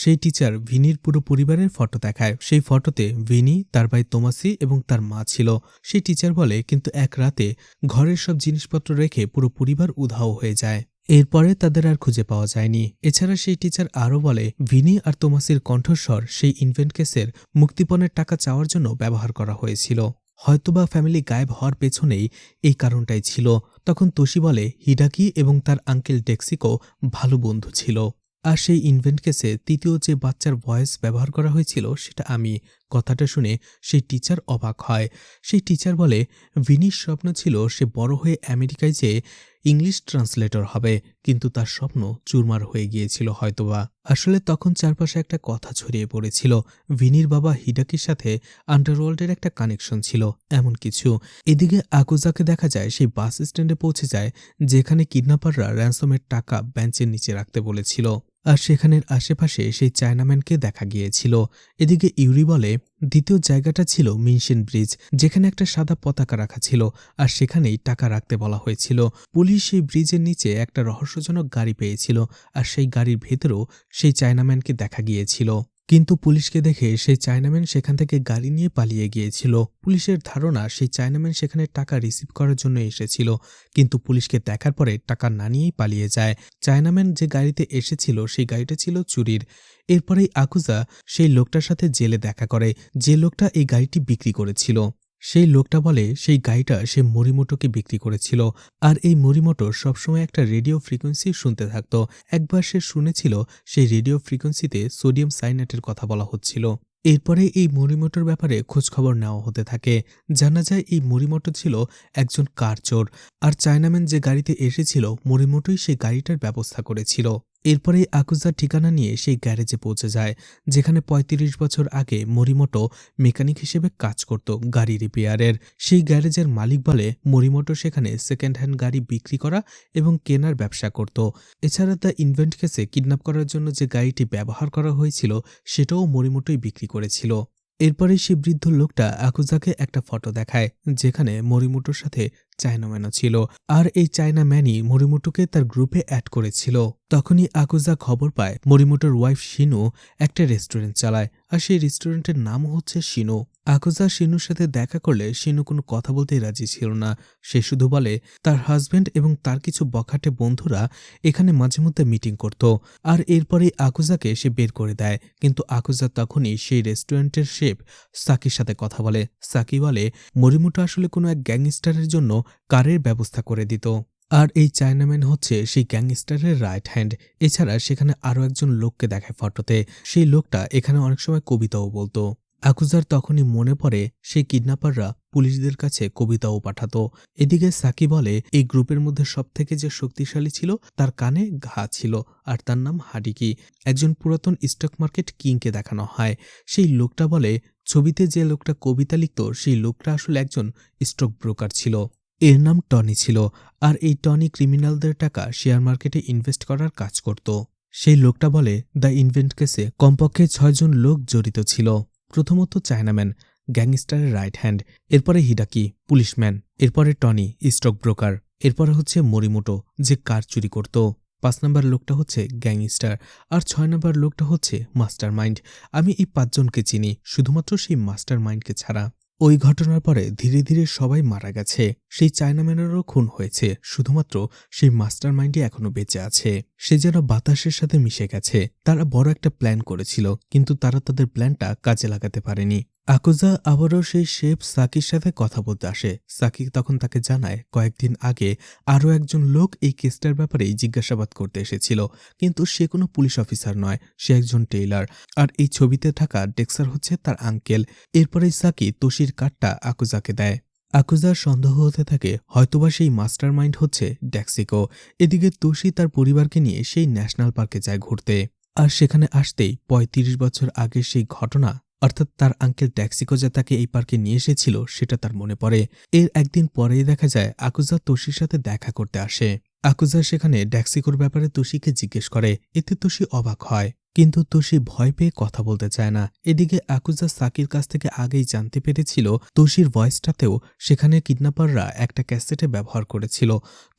সেই টিচার ভিনির পুরো পরিবারের ফটো দেখায়। সেই ফটোতে ভিনি, তার ভাই তোমাসি এবং তার মা ছিল। সেই টিচার বলে কিন্তু এক রাতে ঘরের সব জিনিসপত্র রেখে পুরো পরিবার উধাও হয়ে যায়। এরপরে তাদের আর খুঁজে পাওয়া যায়নি। এছাড়া সেই টিচার আরও বলে ভিনি আর তোমাসির কণ্ঠস্বর সেই ইনভেন্ট কেসের মুক্তিপণের টাকা চাওয়ার জন্য ব্যবহার করা হয়েছিল। হয়তোবা ফ্যামিলি গায়েব হওয়ার পেছনেই এই কারণটাই ছিল। তখন তোশি বলে হিডাকি এবং তার আঙ্কেল ডেক্সিকো ভালো বন্ধু ছিল। আর সেই ইনভেন্ট কেসে তৃতীয় যে বাচ্চার ভয়েস ব্যবহার করা হয়েছিল সেটা আমি। কথাটা শুনে সেই টিচার অবাক হয়। সেই টিচার বলে ভিনির স্বপ্ন ছিল সে বড় হয়ে আমেরিকায় যেয়ে ইংলিশ ট্রান্সলেটর হবে, কিন্তু তার স্বপ্ন চুরমার হয়ে গিয়েছিল হয়তোবা। আসলে তখন চারপাশে একটা কথা ছড়িয়ে পড়েছিল ভিনির বাবা হিডাকির সাথে আন্ডারওয়ার্ল্ডের একটা কানেকশন ছিল, এমন কিছু। এদিকে আকুজাকে দেখা যায় সেই বাস স্ট্যান্ডে পৌঁছে যায় যেখানে কিডন্যাপাররা র্যানসমের টাকা বেঞ্চের নিচে রাখতে বলেছিল। আর সেখানের আশেপাশে সেই চায়নাম্যানকে দেখা গিয়েছিল। এদিকে ইউরি বলে দ্বিতীয় জায়গাটা ছিল মিনশেন ব্রিজ, যেখানে একটা সাদা পতাকা রাখা ছিল আর সেখানেই টাকা রাখতে বলা হয়েছিল। পুলিশ সেই ব্রিজের নিচে একটা রহস্যজনক গাড়ি পেয়েছিল আর সেই গাড়ির ভেতরেও সেই চায়নাম্যানকে দেখা গিয়েছিল। কিন্তু পুলিশকে দেখে সেই চায়নাম্যান সেখান থেকে গাড়ি নিয়ে পালিয়ে গিয়েছিল। পুলিশের ধারণা সেই চায়নাম্যান সেখানে টাকা রিসিভ করার জন্য এসেছিল, কিন্তু পুলিশকে দেখার পরে টাকা না নিয়েই পালিয়ে যায়। চায়নাম্যান যে গাড়িতে এসেছিল সেই গাড়িটা ছিল চুরির। এরপরেই আকুজা সেই লোকটার সাথে জেলে দেখা করে, যে লোকটা এই গাড়িটি বিক্রি করেছিল। সেই লোকটা বলে সেই গাড়িটা সে মরিমোটোকে বিক্রি করেছিল আর এই মরিমোটো সবসময় একটা রেডিও ফ্রিকোয়েন্সি শুনতে থাকত। একবার সে শুনেছিল সেই রেডিও ফ্রিকোয়েন্সিতে সোডিয়াম সাইনাইটের কথা বলা হচ্ছিল। এরপরে এই মরিমোটোর ব্যাপারে খোঁজখবর নেওয়া হতে থাকে। জানা যায় এই মরিমোটো ছিল একজন কার চোর, আর চায়নাম্যান যে গাড়িতে এসেছিল মরিমোটোই সেই গাড়িটার ব্যবস্থা করেছিল। এরপরে আকুজার ঠিকানা নিয়ে সেই গ্যারেজে পৌঁছে যায় যেখানে ৩৫ বছর আগে মরিমোটো মেকানিক হিসেবে কাজ করত গাড়ি রিপেয়ারের। সেই গ্যারেজের মালিক বলে মরিমোটো সেখানে সেকেন্ড হ্যান্ড গাড়ি বিক্রি করা এবং কেনার ব্যবসা করত। এছাড়া দ্য ইনভেন্ট কেসে কিডন্যাপ করার জন্য যে গাড়িটি ব্যবহার করা হয়েছিল সেটাও মরিমোটোই বিক্রি করেছিল। এরপরে সেই বৃদ্ধ লোকটা আকুজাকে একটা ফটো দেখায় যেখানে মরিমোটোর সাথে চায়নাম্যানও ছিল, আর এই চায়নাম্যানই মরিমোটোকে তার গ্রুপে অ্যাড করেছিল। তখনই আকুজা খবর পায় মরিমোটোর ওয়াইফ শিনু একটা রেস্টুরেন্ট চালায়, আর সেই রেস্টুরেন্টের নাম হচ্ছে শিনু। আকুজা শিনুর সাথে দেখা করলে শিনু কোনো কথা বলতেই রাজি ছিল না। সে শুধু বলে তার হাজব্যান্ড এবং তার কিছু বখাটে বন্ধুরা এখানে মাঝে মধ্যে মিটিং করত, আর এরপরেই আকুজাকে সে বের করে দেয়। কিন্তু আকুজা তখনই সেই রেস্টুরেন্টের শেফ সাকির সাথে কথা বলে। সাকি বলে মরিমোটো আসলে কোনো এক গ্যাংস্টারের জন্য কারের ব্যবস্থা করে দিত, আর এই চায়নাম্যান হচ্ছে সেই গ্যাংস্টারের রাইট হ্যান্ড। এছাড়া সেখানে আরও একজন লোককে দেখায় ফটোতে। সেই লোকটা এখানে অনেক সময় কবিতাও বলতো। আকুজার তখনই মনে পড়ে সেই কিডন্যাপাররা পুলিশদের কাছে কবিতাও পাঠাতো। এদিকে সাকি বলে এই গ্রুপের মধ্যে সবথেকে যে শক্তিশালী ছিল তার কানে ঘা ছিল, আর তার নাম হাডিকি। একজন পুরাতন স্টক মার্কেট কিংকে দেখানো হয়। সেই লোকটা বলে ছবিতে যে লোকটা কবিতা লিখত সেই লোকটা আসলে একজন স্টক ব্রোকার ছিল, এর নাম টনি ছিল, আর এই টনি ক্রিমিনালদের টাকা শেয়ার মার্কেটে ইনভেস্ট করার কাজ করত। সেই লোকটা বলে দ্য ইনভেন্ট কেসে কমপক্ষে ৬ জন লোক জড়িত ছিল। প্রথমত চায়নাম্যান, গ্যাংস্টারের রাইট হ্যান্ড, এরপরে হিডাকি পুলিশম্যান, এরপরে টনি স্টক ব্রোকার, এরপরে হচ্ছে মরিমোটো যে কার চুরি করত, ৫ নম্বর লোকটা হচ্ছে গ্যাংস্টার, আর ৬ নম্বর লোকটা হচ্ছে মাস্টার মাইন্ড। আমি এই ৫ জনকে চিনি, শুধুমাত্র সেই মাস্টার মাইন্ডকে ছাড়া। ওই ঘটনার পরে ধীরে ধীরে সবাই মারা গেছে, সেই চায়নাম্যানেরও খুন হয়েছে, শুধুমাত্র সেই মাস্টার মাইন্ডই এখনো বেঁচে আছে। সে যেন বাতাসের সাথে মিশে গেছে। তারা বড় একটা প্ল্যান করেছিল, কিন্তু তারা তাদের প্ল্যানটা কাজে লাগাতে পারেনি। আকুজা আবারও সেই শেফ সাকির সাথে কথা বলতে আসে। সাকি তখন তাকে জানায় কয়েকদিন আগে আরও একজন লোক এই কেসটার ব্যাপারেই জিজ্ঞাসাবাদ করতে এসেছিল, কিন্তু সে কোনো পুলিশ অফিসার নয়, সে একজন টেইলার, আর এই ছবিতে থাকা ডেক্সার হচ্ছে তার আঙ্কেল। এরপরেই সাকি তোশির কার্ডটা আকুজাকে দেয়। আকুজার সন্দেহ হতে থাকে হয়তোবা সেই মাস্টার মাইন্ড হচ্ছে ডেক্সিকো। এদিকে তোশি তার পরিবারকে নিয়ে সেই ন্যাশনাল পার্কে যায় ঘুরতে, আর সেখানে আসতেই ৩৫ বছর আগের সেই ঘটনা, অর্থাৎ তার আঙ্কেল ডেক্সিকো যে তাকে এই পার্কে নিয়ে এসেছিল সেটা তার মনে পড়ে। এর একদিন পরেই দেখা যায় আকুজা তোশির সাথে দেখা করতে আসে। আকুজা সেখানে ডেক্সিকোর ব্যাপারে তোশিকে জিজ্ঞেস করে, এতে তোশি অবাক হয়। কিন্তু তোশি ভয় পেয়ে কথা বলতে চায় না। এদিকে আকুজা সাকির কাছ থেকে আগেই জানতে পেরেছিল তোশির ভয়েসটাতেও সেখানে কিডন্যাপাররা একটা ক্যাসেটে ব্যবহার করেছিল।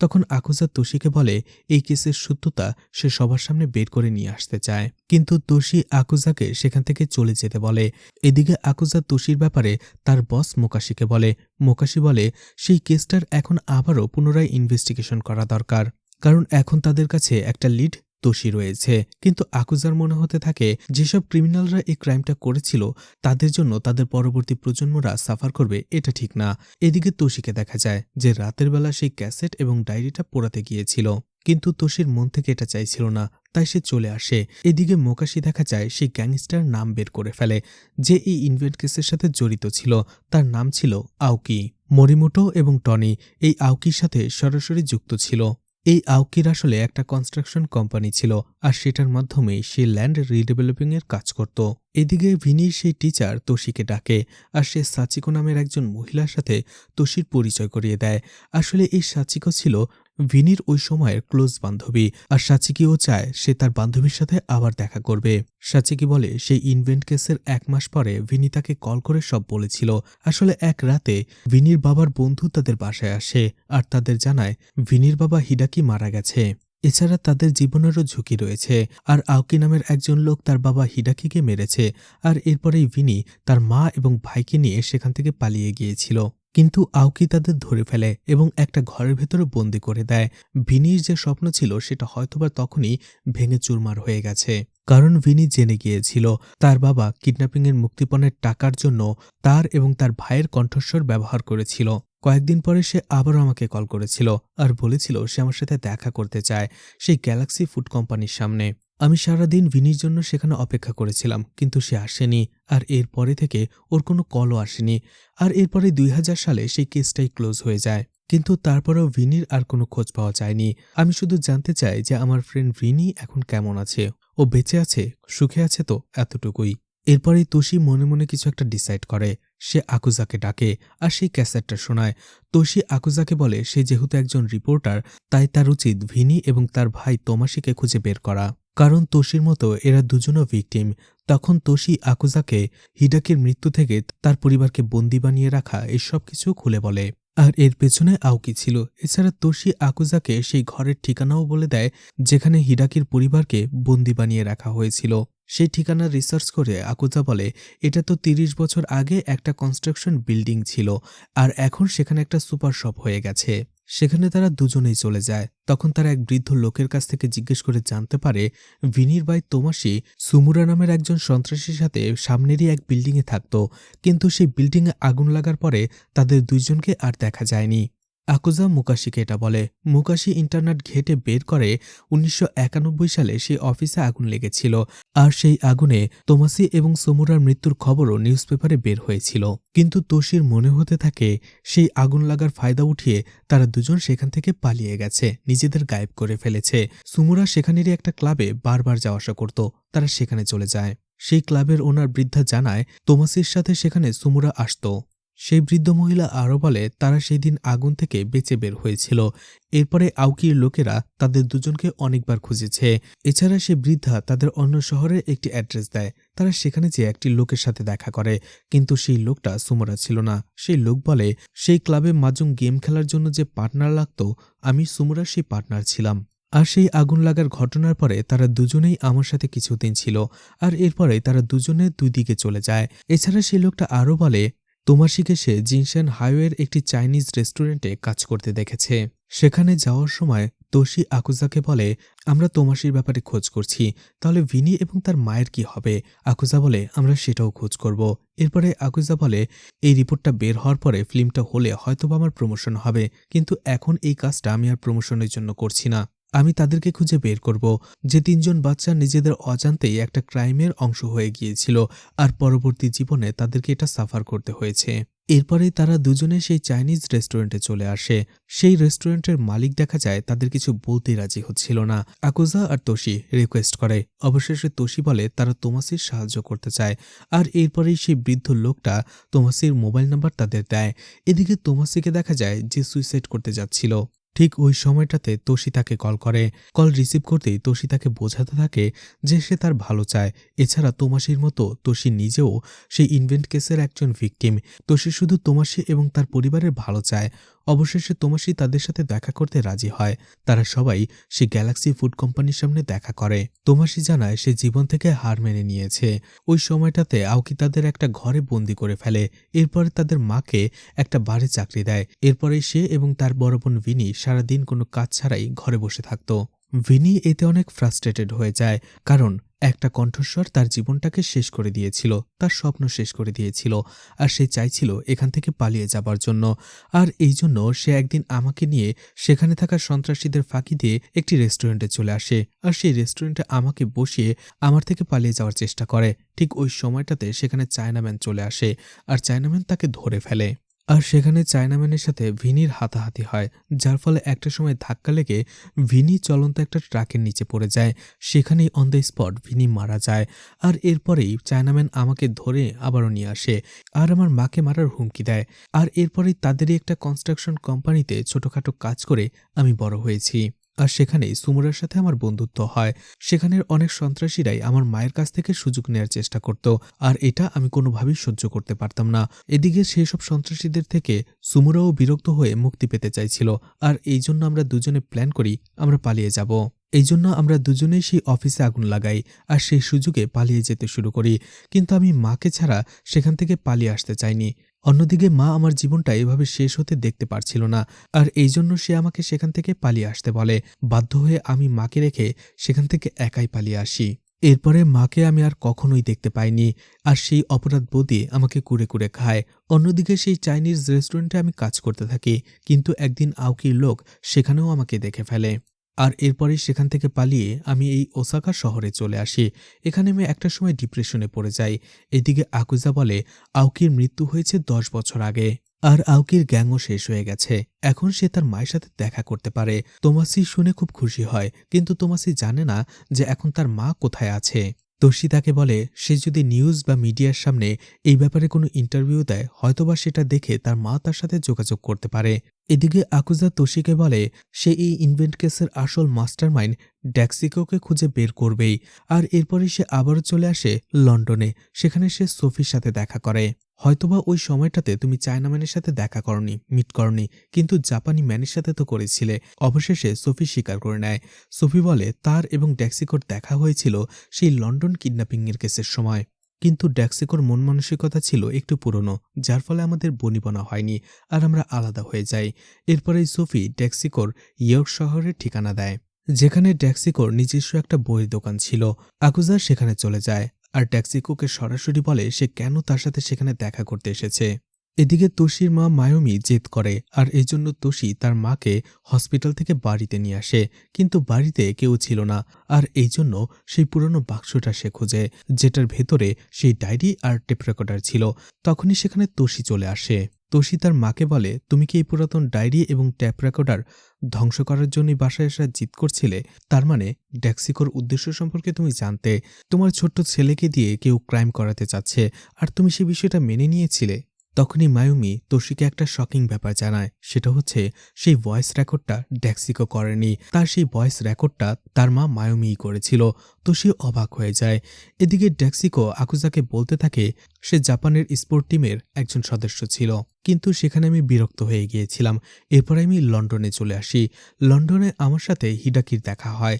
তখন আকুজা তোশিকে বলে এই কেসের সত্যতা সে সবার সামনে বের করে নিয়ে আসতে চায়, কিন্তু তোশি আকুজাকে সেখান থেকে চলে যেতে বলে। এদিকে আকুজা তোশির ব্যাপারে তার বস মোকাশিকে বলে। মোকাশি বলে সেই কেসটার এখন আবারও পুনরায় ইনভেস্টিগেশন করা দরকার, কারণ এখন তাদের কাছে একটা লিড দোষী রয়েছে। কিন্তু আকুজার মনে হতে থাকে যেসব ক্রিমিনালরা এই ক্রাইমটা করেছিল তাদের জন্য তাদের পরবর্তী প্রজন্মরা সাফার করবে, এটা ঠিক না। এদিকে তোশিকে দেখা যায় যে রাতের বেলা সেই ক্যাসেট এবং ডায়েরিটা পোড়াতে গিয়েছিল, কিন্তু তোশির মন থেকে এটা চাইছিল না, তাই সে চলে আসে। এদিকে মোকাশি দেখা যায় সেই গ্যাংস্টার নাম বের করে ফেলে যে এই ইনভেন্ট কেসের সাথে জড়িত ছিল। তার নাম ছিল আওকি। মরিমোটো এবং টনি এই আওকির সাথে সরাসরি যুক্ত ছিল। এই আওকির আসলে একটা কনস্ট্রাকশন কোম্পানি ছিল, আর সেটার মাধ্যমেই সে ল্যান্ড রিডেভেলপিং এর কাজ করত। এদিকে ভিনির সেই টিচার তোশিকে ডাকে, আর সে সাচিকো নামের একজন মহিলার সাথে তোশির পরিচয় করিয়ে দেয়। আসলে এই সাচিকো ছিল ভিনির ওই সময়ের ক্লোজ বান্ধবী, আর সাচিকিও চায় সে তার বান্ধবীর সাথে আবার দেখা করবে। সাচিকি বলে সেই ইনভেন্ট কেসের 1 মাস পরে ভিনি তাকে কল করে সব বলেছিল। আসলে এক রাতে ভিনির বাবার বন্ধু তাদের বাসায় আসে আর তাদের জানায় ভিনির বাবা হিডাকি মারা গেছে। এছাড়া তাদের জীবনেরও ঝুঁকি রয়েছে, আর আওকি নামের একজন লোক তার বাবা হিডাকিকে মেরেছে। আর এরপরেই ভিনি তার মা এবং ভাইকে নিয়ে সেখান থেকে পালিয়ে গিয়েছিল, কিন্তু আওকি তাদের ধরে ফেলে এবং একটা ঘরের ভেতরে বন্দি করে দেয়। ভিনির যে স্বপ্ন ছিল সেটা হয়তোবা তখনই ভেঙে চুরমার হয়ে গেছে, কারণ ভিনি জেনে গিয়েছিল তার বাবা কিডন্যাপিংয়ের মুক্তিপণের টাকার জন্য তার এবং তার ভাইয়ের কণ্ঠস্বর ব্যবহার করেছিল। কয়েকদিন পরে সে আবারও আমাকে কল করেছিল আর বলেছিল সে আমার সাথে দেখা করতে চায় সেই গ্যালাক্সি ফুড কোম্পানির সামনে। আমি সারাদিন ভিনির জন্য সেখানে অপেক্ষা করেছিলাম, কিন্তু সে আসেনি, আর এরপরে থেকে ওর কোনো কলও আসেনি। আর এরপরে 2000 সালে সেই কেসটাই ক্লোজ হয়ে যায়, কিন্তু তারপরেও ভিনির আর কোনো খোঁজ পাওয়া যায়নি। আমি শুধু জানতে চাই যে আমার ফ্রেন্ড ভিনি এখন কেমন আছে, ও বেঁচে আছে, সুখে আছে তো, এতটুকুই। এরপরেই তোশি মনে মনে কিছু একটা ডিসাইড করে। সে আকুজাকে ডাকে আর সেই ক্যাসেটটা শোনায়। তোশি আকুজাকে বলে সে যেহেতু একজন রিপোর্টার, তাই তার উচিত ভিনি এবং তার ভাই তোমাশিকে খুঁজে বের করা, কারণ তোশির মতো এরা দুজনও ভিকটিম। তখন তোশি আকুজাকে হিডাকির মৃত্যু থেকে তার পরিবারকে বন্দি বানিয়ে রাখা এই সব কিছু খুলে বলে, আর এর পেছনে আওকি ছিল। এছাড়া তোশি আকুজাকে সেই ঘরের ঠিকানাও বলে দেয় যেখানে হিডাকির পরিবারকে বন্দি বানিয়ে রাখা হয়েছিল। সেই ঠিকানা রিসার্চ করে আকুজা বলে এটা তো 30 বছর আগে একটা কনস্ট্রাকশন বিল্ডিং ছিল, আর এখন সেখানে একটা সুপার শপ হয়ে গেছে। সেখানে তারা দুজনেই চলে যায়। তখন তারা এক বৃদ্ধ লোকের কাছ থেকে জিজ্ঞেস করে জানতে পারে ভিনির ভাই তোমাশি সুমুরা নামের একজন সন্ত্রাসীর সাথে সামনেরই এক বিল্ডিংয়ে থাকত, কিন্তু সেই বিল্ডিংয়ে আগুন লাগার পরে তাদের দুইজনকে আর দেখা যায়নি। আকুজা মুকাশিকে এটা বলে। মুকাশি ইন্টারনেট ঘেটে বের করে 1991 সালে সেই অফিসে আগুন লেগেছিল, আর সেই আগুনে তোমাসি এবং সমুরার মৃত্যুর খবরও নিউজপেপারে বের হয়েছিল। কিন্তু তোশির মনে হতে থাকে সেই আগুন লাগার ফায়দা উঠিয়ে তারা দুজন সেখান থেকে পালিয়ে গেছে, নিজেদের গায়েব করে ফেলেছে। সুমুরা সেখানেরই একটা ক্লাবে বারবার যাওয়া আসা করত, তারা সেখানে চলে যায়। সেই ক্লাবের ওনার বৃদ্ধা জানায় তোমাসির সাথে সেখানে সুমুরা আসত। সেই বৃদ্ধ মহিলা আরও বলে তারা সেই দিন আগুন থেকে বেঁচে বের হয়েছিল। এরপরে আওকির লোকেরা তাদের দুজনকে অনেকবার খুঁজেছে। এছাড়া সে বৃদ্ধা তাদের অন্য শহরের একটি অ্যাড্রেস দেয়। তারা সেখানে যেয়ে একটি লোকের সাথে দেখা করে, কিন্তু সেই লোকটা সুমরা ছিল না। সেই লোক বলে সেই ক্লাবে মাজুং গেম খেলার জন্য যে পার্টনার লাগতো আমি সুমরার সেই পার্টনার ছিলাম। আর সেই আগুন লাগার ঘটনার পরে তারা দুজনেই আমার সাথে কিছুদিন ছিল, আর এরপরে তারা দুজনে দুই দিকে চলে যায়। এছাড়া সেই লোকটা আরও বলে তোমাশিকে সে জিনশান হাইওয়ের একটি চাইনিজ রেস্টুরেন্টে কাজ করতে দেখেছে। সেখানে যাওয়ার সময় তোশি আকুজাকে বলে আমরা তোমাশির ব্যাপারে খোঁজ করছি, তাহলে ভিনি এবং তার মায়ের কি হবে? আকুজা বলে আমরা সেটাও খোঁজ করব। এরপরে আকুজা বলে এই রিপোর্টটা বের হওয়ার পরে ফিল্মটা হলে হয়তোবা আমার প্রমোশন হবে, কিন্তু এখন এই কাজটা আমি আর প্রমোশনের জন্য করছি না। আমি তাদেরকে খুঁজে বের করব যে 3 জন বাচ্চা নিজেদের অজান্তেই একটা ক্রাইমের অংশ হয়ে গিয়েছিল, আর পরবর্তী জীবনে তাদেরকে এটা সাফার করতে হয়েছে। এরপরেই তারা দুজনে সেই চাইনিজ রেস্টুরেন্টে চলে আসে। সেই রেস্টুরেন্টের মালিক দেখা যায় তাদের কিছু বলতেই রাজি হচ্ছিল না। আকুজা আর তোশি রিকোয়েস্ট করে। অবশেষে তোশি বলে তারা তোমাসির সাহায্য করতে চায়, আর এরপরেই সেই বৃদ্ধ লোকটা তোমাসির মোবাইল নাম্বার তাদের দেয়। এদিকে তোমাসিকে দেখা যায় যে সুইসাইড করতে যাচ্ছিল। ঠিক ওই সময়টাতে তোশি তাকে কল করে। কল রিসিভ করতেই তোশি তাকে বোঝাতে থাকে যে সে তার ভালো চায়। এছাড়া তোমাসির মতো তোশি নিজেও সেই ইনভেন্ট কেসের একজন ভিকটিম। তোশি শুধু তোমাসি এবং তার পরিবারের ভালো চায়। অবশেষে তোমাসি তাদের সাথে দেখা করতে রাজি হয়। তারা সবাই সে গ্যালাক্সি ফুড কোম্পানির সামনে দেখা করে। তোমাসি জানায় সে জীবন থেকে হার মেনে নিয়েছে। ওই সময়টাতে আওকি তাদের একটা ঘরে বন্দি করে ফেলে। এরপরে তাদের মাকে একটা বারে চাকরি দেয়। এরপরে সে এবং তার বড় বোন ভিনি সারাদিন কোনো কাজ ছাড়াই ঘরে বসে থাকত। ভিনি এতে অনেক ফ্রাস্ট্রেটেড হয়ে যায়, কারণ একটা কণ্ঠস্বর তার জীবনটাকে শেষ করে দিয়েছিল, তার স্বপ্ন শেষ করে দিয়েছিল, আর সে চাইছিল এখান থেকে পালিয়ে যাবার জন্য। আর এই জন্য সে একদিন আমাকে নিয়ে সেখানে থাকা সন্ত্রাসীদের ফাঁকি দিয়ে একটি রেস্টুরেন্টে চলে আসে, আর সেই রেস্টুরেন্টে আমাকে বসিয়ে আমার থেকে পালিয়ে যাওয়ার চেষ্টা করে। ঠিক ওই সময়টাতে সেখানে চায়নাম্যান চলে আসে, আর চায়নাম্যান তাকে ধরে ফেলে। আর সেখানে চায়নাম্যানের সাথে ভিনির হাতাহাতি হয়, যার ফলে একটা সময় ধাক্কা লেগে ভিনি চলন্ত একটা ট্রাকের নিচে পড়ে যায়। সেখানেই অন দ্য স্পট ভিনি মারা যায়। আর এরপরেই চায়নাম্যান আমাকে ধরে আবারও নিয়ে আসে, আর আমার মাকে মারার হুমকি দেয়। আর এরপরেই তাদেরই একটা কনস্ট্রাকশন কোম্পানিতে ছোটখাটো কাজ করে আমি বড় হয়েছি। আর সেখানেই সুমুরার সাথে আমার বন্ধুত্ব হয়। সেখানের অনেক সন্ত্রাসীরাই আমার মায়ের কাছ থেকে সুযোগ নেয়ার চেষ্টা করত, আর এটা আমি কোনোভাবেই সহ্য করতে পারতাম না। এদিকে সেই সব সন্ত্রাসীদের থেকে সুমুরাও বিরক্ত হয়ে মুক্তি পেতে চাইছিল, আর এই জন্য আমরা দুজনে প্ল্যান করি আমরা পালিয়ে যাব। এই জন্য আমরা দুজনেই সেই অফিসে আগুন লাগাই, আর সেই সুযোগে পালিয়ে যেতে শুরু করি। কিন্তু আমি মাকে ছাড়া সেখান থেকে পালিয়ে আসতে চাইনি। অন্যদিকে মা আমার জীবনটা এভাবে শেষ হতে দেখতে পারছিল না, আর এই জন্য সে আমাকে সেখান থেকে পালিয়ে আসতে বলে। বাধ্য হয়ে আমি মাকে রেখে সেখান থেকে একাই পালিয়ে আসি। এরপরে মাকে আমি আর কখনোই দেখতে পাইনি, আর সেই অপরাধ বোধে আমাকে কুরে কুরে খায়। অন্যদিকে সেই চাইনিজ রেস্টুরেন্টে আমি কাজ করতে থাকি, কিন্তু একদিন আওকির লোক সেখানেও আমাকে দেখে ফেলে। আর এরপরেই সেখান থেকে পালিয়ে আমি এই ওসাকা শহরে চলে আসি। এখানে আমি একটা সময় ডিপ্রেশনে পড়ে যাই। এদিকে আকুজা বলে আওকির মৃত্যু হয়েছে 10 বছর আগে, আর আওকির গ্যাংও শেষ হয়ে গেছে। এখন সে তার মায়ের সাথে দেখা করতে পারে। তোমাসি শুনে খুব খুশি হয়, কিন্তু তোমাসি জানে না যে এখন তার মা কোথায় আছে। তোশি তাকে বলে সে যদি নিউজ বা মিডিয়ার সামনে এই ব্যাপারে কোনো ইন্টারভিউ দেয়, হয়তোবা সেটা দেখে তার মা তার সাথে যোগাযোগ করতে পারে। এদিকে আকুজা তোশিকে বলে সে এই ইনভেন্ট কেসের আসল মাস্টারমাইন্ড ড্যাক্সিকোকে খুঁজে বের করবেই। আর এরপরে সে আবারও চলে আসে লন্ডনে। সেখানে সে সোফির সাথে দেখা করে। হয়তোবা ওই সময়টাতে তুমি চায়নাম্যানের সাথে দেখা করনি, মিট করনি, কিন্তু জাপানি ম্যানের সাথে তো করেছিলে। অবশেষে সোফি স্বীকার করে নেয়। সোফি বলে তার এবং ড্যাক্সিকোর দেখা হয়েছিল সেই লন্ডন কিডন্যাপিংয়ের কেসের সময়, কিন্তু ড্যাক্সিকোর মন মানসিকতা ছিল একটু পুরনো, যার ফলে আমাদের বনিবনা হয়নি, আর আমরা আলাদা হয়ে যাই। এরপরেই সোফি ড্যাক্সিকোর ইয়র্ক শহরের ঠিকানা দেয়, যেখানে ড্যাক্সিকোর নিজস্ব একটা বইয়ের দোকান ছিল। আকুজা সেখানে চলে যায়, আর ড্যাক্সিকোকে সরাসরি বলে সে কেন তার সাথে সেখানে দেখা করতে এসেছে। এদিকে তোশির মা মায়োমি জেদ করে, আর এই জন্য তোশি তার মাকে হসপিটাল থেকে বাড়িতে নিয়ে আসে, কিন্তু বাড়িতে কেউ ছিল না। আর এই জন্য সেই পুরনো বাক্সটা সে খোঁজে, যেটার ভেতরে সেই ডায়েরি আর টেপ রেকর্ডার ছিল। তখনই সেখানে তোশি চলে আসে। তোশি তার মাকে বলে তুমি কি এই পুরাতন ডায়েরি এবং ট্যাপ রেকর্ডার ধ্বংস করার জন্যই বাসায় আসা জিদ করছিলে? তার মানে ড্যাক্সিকোর উদ্দেশ্য সম্পর্কে তুমি জানতে। তোমার ছোট্ট ছেলেকে দিয়ে কেউ ক্রাইম করাতে চাচ্ছে, আর তুমি সে বিষয়টা মেনে নিয়েছিলে। তখনই মায়ুমি তোশিকে একটা শকিং ব্যাপার জানায়, সেটা হচ্ছে সেই ভয়েস রেকর্ডটা ড্যাক্সিকো করেনি, তার সেই ভয়েস রেকর্ডটা তার মা মায়ুমিই করেছিল। তোশি অবাক হয়ে যায়। এদিকে ড্যাক্সিকো আকুজাকে বলতে থাকে সে জাপানের স্পোর্ট টিমের একজন সদস্য ছিল, কিন্তু সেখানে আমি বিরক্ত হয়ে গিয়েছিলাম। এরপর আমি লন্ডনে চলে আসি। লন্ডনে আমার সাথে হিডাকির দেখা হয়,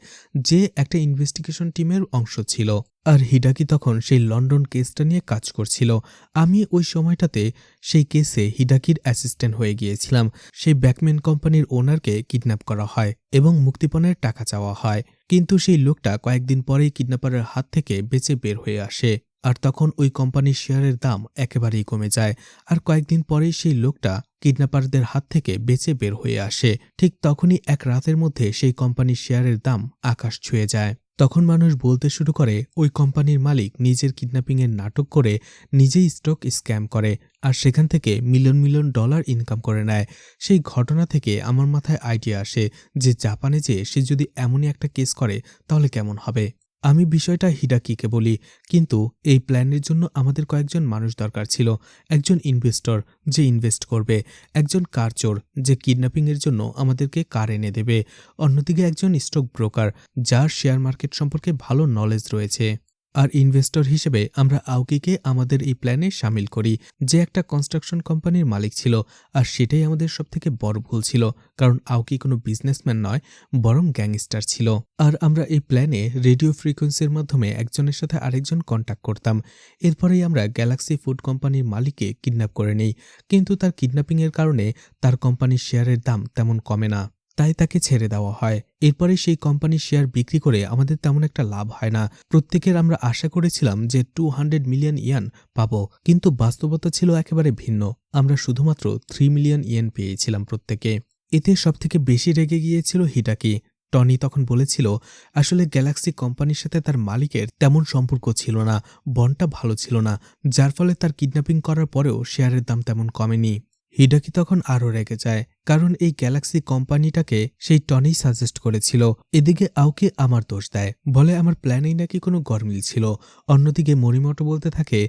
যে একটা ইনভেস্টিগেশন টিমের অংশ ছিল, আর হিডাকি তখন সেই লন্ডন কেসটা নিয়ে কাজ করছিল। আমি ওই সময়টাতে সেই কেসে হিডাকির অ্যাসিস্ট্যান্ট হয়ে গিয়েছিলাম। সেই ব্যাকম্যান কোম্পানির ওনারকে কিডন্যাপ করা হয় এবং মুক্তিপণের টাকা চাওয়া হয়, কিন্তু সেই লোকটা কয়েকদিন পরেই কিডন্যাপারের হাত থেকে বেঁচে বের হয়ে আসে। আর তখন ওই কোম্পানির শেয়ারের দাম একেবারেই কমে যায়, আর কয়েকদিন পরেই সেই লোকটা কিডন্যাপারদের হাত থেকে বেঁচে বের হয়ে আসে। ঠিক তখনই এক রাতের মধ্যে সেই কোম্পানির শেয়ারের দাম আকাশ ছুঁয়ে যায়। তখন মানুষ বলতে শুরু করে ওই কোম্পানির মালিক নিজের কিডন্যাপিংয়ের নাটক করে নিজেই স্টক স্ক্যাম করে, আর সেখান থেকে মিলিয়ন মিলিয়ন ডলার ইনকাম করে নেয়। সেই ঘটনা থেকে আমার মাথায় আইডিয়া আসে যে জাপানে যেয়ে সে যদি এমনই একটা কেস করে তাহলে কেমন হবে। আমি বিষয়টা হিডাকিকে বলি, কিন্তু এই প্ল্যানের জন্য আমাদের কয়েকজন মানুষ দরকার ছিল। একজন ইনভেস্টর যে ইনভেস্ট করবে, একজন কার চোর যে কিডন্যাপিংয়ের জন্য আমাদেরকে কার এনে দেবে, অন্যদিকে একজন স্টক ব্রোকার যার শেয়ার মার্কেট সম্পর্কে ভালো নলেজ রয়েছে। আর ইনভেস্টর হিসেবে আমরা আউকিকে আমাদের এই প্ল্যানে সামিল করি, যে একটা কনস্ট্রাকশন কোম্পানির মালিক ছিল। আর সেটাই আমাদের সবথেকে বড় ভুল ছিল, কারণ আউকি কোনো বিজনেসম্যান নয়, বরং গ্যাংস্টার ছিল। আর আমরা এই প্ল্যানে রেডিও ফ্রিকোয়েন্সির মাধ্যমে একজনের সাথে আরেকজন কন্ট্যাক্ট করতাম। এরপরেই আমরা গ্যালাক্সি ফুড কোম্পানির মালিককে কিডন্যাপ করে নিই, কিন্তু তার কিডন্যাপিংয়ের কারণে তার কোম্পানির শেয়ারের দাম তেমন কমে না, তাই তাকে ছেড়ে দেওয়া হয়। এরপরে সেই কোম্পানির শেয়ার বিক্রি করে আমাদের তেমন একটা লাভ হয় না। প্রত্যেকের আমরা আশা করেছিলাম যে 200 মিলিয়ন ইয়েন পাবো, কিন্তু বাস্তবতা ছিল একেবারে ভিন্ন। আমরা শুধুমাত্র 3 মিলিয়ন ইয়েন পেয়েছিলাম প্রত্যেকে। এতে সবথেকে বেশি রেগে গিয়েছিল হিডাকি। টনি তখন বলেছিল আসলে গ্যালাক্সি কোম্পানির সাথে তার মালিকের তেমন সম্পর্ক ছিল না, বন্ডটা ভালো ছিল না, যার ফলে তার কিডন্যাপিং করার পরেও শেয়ারের দাম তেমন কমেনি। হিডাকি তখন আরও রেগে যায়, কারণ এই গ্যালাক্সি কোম্পানিটাকে সেই টনি সাজেস্ট করেছিল। এদিকে আউকি আমার দোষ দেয়, বলে আমার প্ল্যানেই নাকি কোনো গরমিল ছিল। অন্যদিকে মরিমোটো বলতে থাকে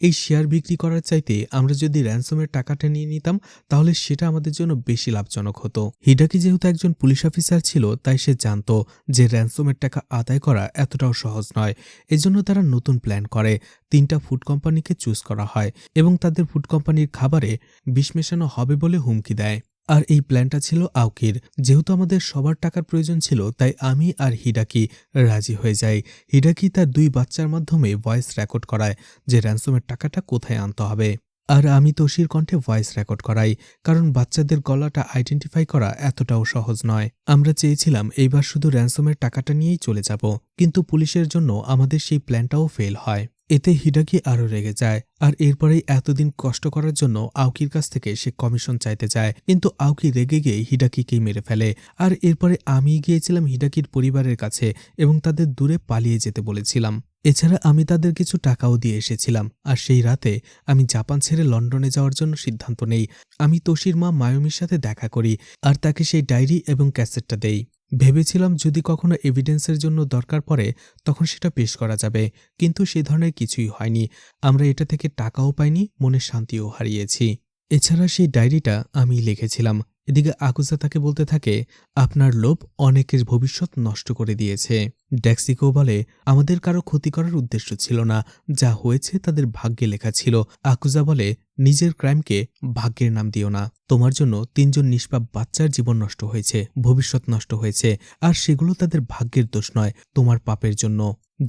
এই শেয়ার বিক্রি করার চাইতে আমরা যদি র্যানসমের টাকাটা নিয়ে নিতাম তাহলে সেটা আমাদের জন্য বেশি লাভজনক হতো। হিডাকি যেহেতু একজন পুলিশ অফিসার ছিল, তাই সে জানত যে র্যানসমের টাকা আদায় করা এতটাও সহজ নয়। এজন্য তারা নতুন প্ল্যান করে। 3টা ফুড কোম্পানিকে চুজ করা হয় এবং তাদের ফুড কোম্পানির খাবারে বিষ মেশানো হবে বলে হুমকি দেয়। আর এই প্ল্যানটা ছিল আউকির। যেহেতু আমাদের সবার টাকার প্রয়োজন ছিল, তাই আমি আর হিডাকি রাজি হয়ে যাই। হিডাকি তার 2 বাচ্চার মাধ্যমে ভয়েস রেকর্ড করায় যে র্যানসমের টাকাটা কোথায় আনতে হবে। আর আমি তোশির কণ্ঠে ভয়েস রেকর্ড করাই, কারণ বাচ্চাদের গলাটা আইডেন্টিফাই করা এতটাও সহজ নয়। আমরা চেয়েছিলাম এইবার শুধু র্যানসমের টাকাটা নিয়েই চলে যাব, কিন্তু পুলিশের জন্য আমাদের সেই প্ল্যানটাও ফেল হয়। এতে হিডাকি আরও রেগে যায়, আর এরপরেই এতদিন কষ্ট করার জন্য আউকির কাছ থেকে সে কমিশন চাইতে যায়, কিন্তু আউকি রেগে গিয়ে হিডাকিকেই মেরে ফেলে। আর এরপরে আমি গিয়েছিলাম হিডাকির পরিবারের কাছে এবং তাদের দূরে পালিয়ে যেতে বলেছিলাম। এছাড়া আমি তাদের কিছু টাকাও দিয়ে এসেছিলাম। আর সেই রাতে আমি জাপান ছেড়ে লন্ডনে যাওয়ার জন্য সিদ্ধান্ত নেই। আমি তোশির মা মায়োমির সাথে দেখা করি আর তাকে সেই ডায়েরি এবং ক্যাসেটটা দেই। ভেবেছিলাম যদি কখনো এভিডেন্সের জন্য দরকার পড়ে তখন সেটা পেশ করা যাবে, কিন্তু সে ধরনের কিছুই হয়নি। আমরা এটা থেকে টাকাও পাইনি, মনের শান্তিও হারিয়েছি। এছাড়া সেই ডায়েরিটা আমি লিখেছিলাম। এদিকে আকুজা তাকে বলতে থাকে আপনার লোভ অনেকের ভবিষ্যৎ নষ্ট করে দিয়েছে। ড্যাক্সিকো বলে আমাদের কারো ক্ষতি করার উদ্দেশ্য ছিল না, যা হয়েছে তাদের ভাগ্যে লেখা ছিল। আকুজা বলে নিজের ক্রাইমকে ভাগ্যের নাম দিও না। তোমার জন্য 3জন নিষ্পাপ বাচ্চার জীবন নষ্ট হয়েছে, ভবিষ্যৎ নষ্ট হয়েছে, আর সেগুলো তাদের ভাগ্যের দোষ নয়, তোমার পাপের জন্য,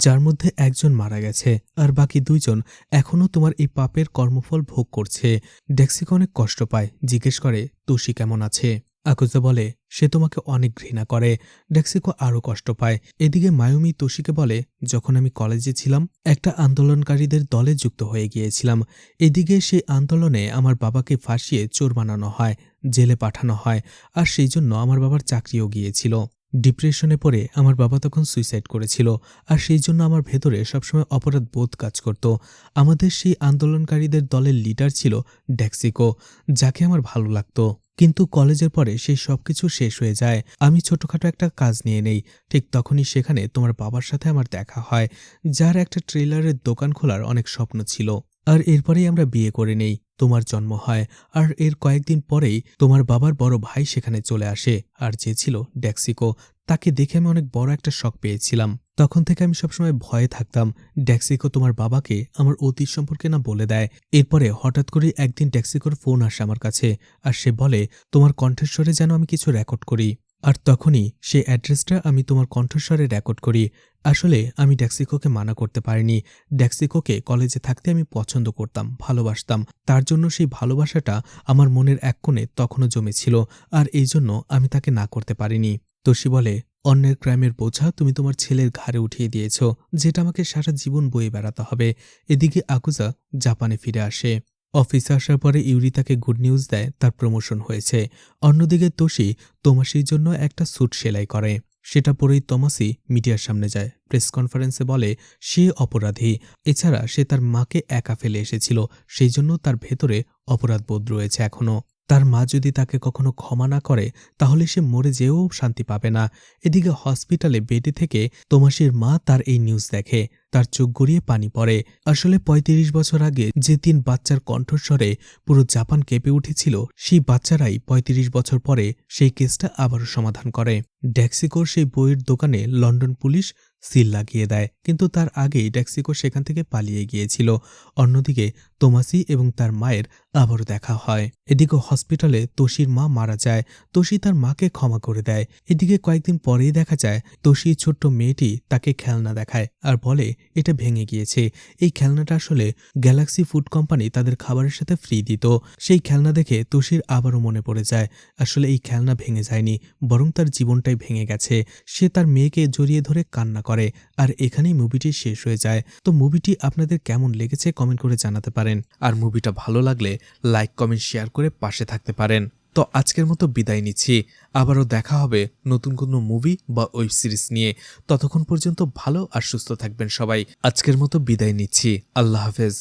যার মধ্যে একজন মারা গেছে আর বাকি 2জন এখনও তোমার এই পাপের কর্মফল ভোগ করছে। ড্যাক্সিকো অনেক কষ্ট পায়, জিজ্ঞেস করে তোশি কেমন আছে। আকুজা বলে সে তোমাকে অনেক ঘৃণা করে। ড্যাক্সিকো আরও কষ্ট পায়। এদিকে মায়োমি তোশিকে বলে যখন আমি কলেজে ছিলাম একটা আন্দোলনকারীদের দলে যুক্ত হয়ে গিয়েছিলাম। এদিকে সেই আন্দোলনে আমার বাবাকে ফাঁসিয়ে চোর বানানো হয়, জেলে পাঠানো হয়, আর সেই জন্য আমার বাবার চাকরিও গিয়েছিল। ডিপ্রেশনে পড়ে আমার বাবা তখন সুইসাইড করেছিল, আর সেই জন্য আমার ভেতরে সবসময় অপরাধ বোধ কাজ করত। আমাদের সেই আন্দোলনকারীদের দলের লিডার ছিল ড্যাক্সিকো, যাকে আমার ভালো লাগতো। কিন্তু কলেজের পরে সেই সবকিছু শেষ হয়ে যায়। আমি ছোটখাটো একটা কাজ নিয়ে নেই। ঠিক তখনই সেখানে তোমার বাবার সাথে আমার দেখা হয়, যার একটা ট্রেলারের দোকান খোলার অনেক স্বপ্ন ছিল। আর এরপরেই আমরা বিয়ে করে নেই, তোমার জন্ম হয়। আর এর কয়েকদিন পরেই তোমার বাবার বড় ভাই সেখানে চলে আসে, আর যে ছিল ড্যাক্সিকো। তাকে দেখে আমি অনেক বড় একটা শক পেয়েছিলাম। তখন থেকে আমি সবসময় ভয়ে থাকতাম ড্যাক্সিকো তোমার বাবাকে আমার অতীত সম্পর্কে না বলে দেয়। এরপরে হঠাৎ করে একদিন ড্যাক্সিকোর ফোন আসে আমার কাছে, আর সে বলে তোমার কণ্ঠস্বরে যেন আমি কিছু রেকর্ড করি। আর তখনই সেই অ্যাড্রেসটা আমি তোমার কণ্ঠস্বরে রেকর্ড করি। আসলে আমি ড্যাক্সিকোকে মানা করতে পারিনি। ড্যাক্সিকোকে কলেজে থাকতে আমি পছন্দ করতাম, ভালোবাসতাম। তার জন্য সেই ভালোবাসাটা আমার মনের এক কোণে তখনও জমেছিল, আর এই জন্য আমি তাকে না করতে পারিনি। তোশি বলে অন্যের ক্রাইমের বোঝা তুমি তোমার ছেলের ঘাড়ে উঠিয়ে দিয়েছ, যেটা আমাকে সারা জীবন বয়ে বেড়াতে হবে। এদিকে আকুজা জাপানে ফিরে আসে। অফিসে আসার পরে ইউরি তাকে গুড নিউজ দেয় তার প্রমোশন হয়েছে। অন্যদিকে তোশি তোমাসির জন্য একটা স্যুট সেলাই করে। সেটা পরেই তমাসি মিডিয়ার সামনে যায়, প্রেস কনফারেন্সে বলে সে অপরাধী। এছাড়া সে তার মাকে একা ফেলে এসেছিল, সেই জন্য তার ভেতরে অপরাধবোধ রয়েছে এখনও। তার মা যদি তাকে কখনো ক্ষমা না করে তাহলে সে মরে যেও শান্তি পাবে না। এদিকে হসপিটালে বেডে থেকে তোমাসের মা তার এই নিউজ দেখে, তার চোখ গড়িয়ে পানি পড়ে। আসলে ৩৫ বছর আগে যে ৩ বাচ্চার কণ্ঠস্বরে পুরো জাপান কেঁপে উঠেছিল, সেই বাচ্চারাই ৩৫ বছর পরে সেই কেসটা আবারও সমাধান করে। ড্যাক্সিকোর সেই বইয়ের দোকানে লন্ডন পুলিশ সিল লাগিয়ে দেয়, কিন্তু তার আগেই ড্যাক্সিকো সেখান থেকে পালিয়ে গিয়েছিল। অন্যদিকে তোমাসি এবং তার মায়ের আবারও দেখা হয়। এদিকে হসপিটালে তোশির মা মারা যায়, তোশি তার মাকে ক্ষমা করে দেয়। এদিকে কয়েকদিন পরেই দেখা যায় তোশির ছোট্ট মেয়েটি তাকে খেলনা দেখায় আর বলে এটা ভেঙে গিয়েছে। এই খেলনাটা আসলে গ্যালাক্সি ফুড কোম্পানি তাদের খাবারের সাথে ফ্রি দিত। সেই খেলনা দেখে তোশির আবারও মনে পড়ে যায় আসলে এই খেলনা ভেঙে যায়নি, বরং তার জীবনটাই ভেঙে গেছে। সে তার মেয়েকে জড়িয়ে ধরে কান্না করে, আর এখানেই মুভিটি শেষ হয়ে যায়। তো মুভিটি আপনাদের কেমন লেগেছে কমেন্ট করে জানাতে পারেন, আর মুভিটা ভালো লাগলে লাইক কমেন্ট শেয়ার করে পাশে থাকতে পারেন। তো আজকের মতো বিদায় নিচ্ছি, আবারও দেখা হবে নতুন কোনো মুভি বা ওয়েব সিরিজ নিয়ে। ততক্ষণ পর্যন্ত ভালো আর সুস্থ থাকবেন সবাই। আজকের মতো বিদায় নিচ্ছি, আল্লাহ হাফেজ।